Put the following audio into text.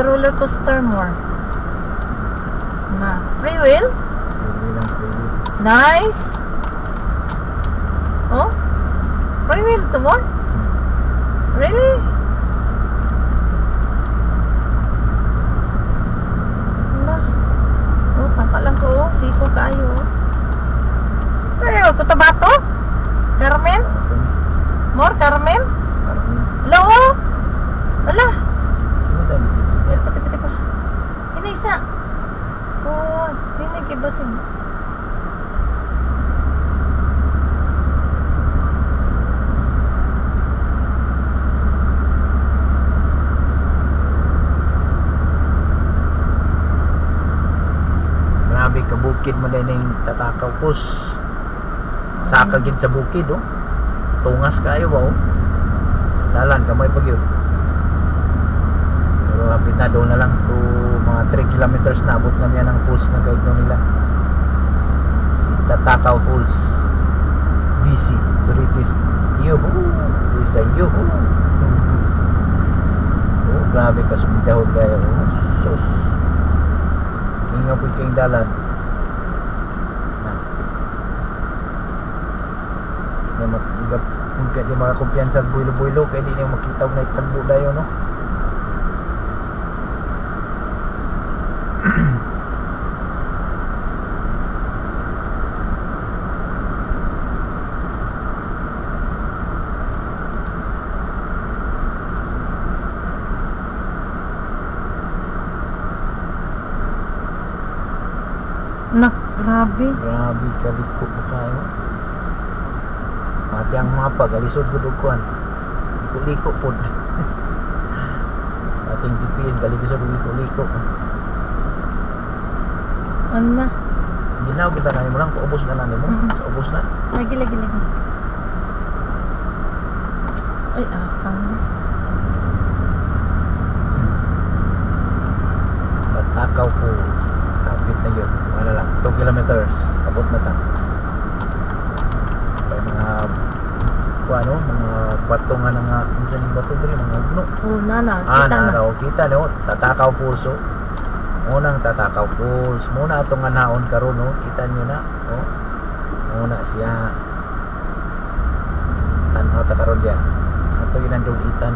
roller coaster more. Na. Free will? Nice. Oh? Free will to more? Really? Wala. Oh, taka lang ko. Siko kayo. Pero, kutabato? Carmen? More, Carmen? Hello? Wala. Pati pa. Ini isa. Oh, ini kibasin. Grabe ka bukid mo din yung tatakaw pus. Saka gid sa bukid oh. Tungas kayo ba oh. Dalan kamay pag yun. Pero hapit na doon na lang to mga 3 kilometers na abot na yan ang falls na guide nila. Si Tatakaw Falls. BC. British. Yuhu. Isa yuhu. Oh, grabe ka sumidahod kayo. Oh, sus. Hinga po kayong dalan. Kung kaya di makakumpiyansa sa builo-builo kaya di niyo makita na itagbo dayo no. Nak, grabe. Grabe kaliko po kayo. Mati ang mapa galisod ko dukuan. Liko-liko po. Ating GPS galisod liko-liko. Ano na? Ginaw kita na mo lang paubos na nanin mo. Sa ubos na. Lagi. Ay, asang. Tatakaw Falls. Hapit na yun. Wala lang. 2 kilometers. Abot na ta. Mga bato nga nga minsan yung bato diri mga ugno. Oh, nana, kita na. Kita no, Tatakaw Falls oh. Unang Tatakaw Falls. Muna atong anaon karon no, kita niyo na, oh. Muna siya. Tanaw ta karon dia. Ato yun ang dulitan.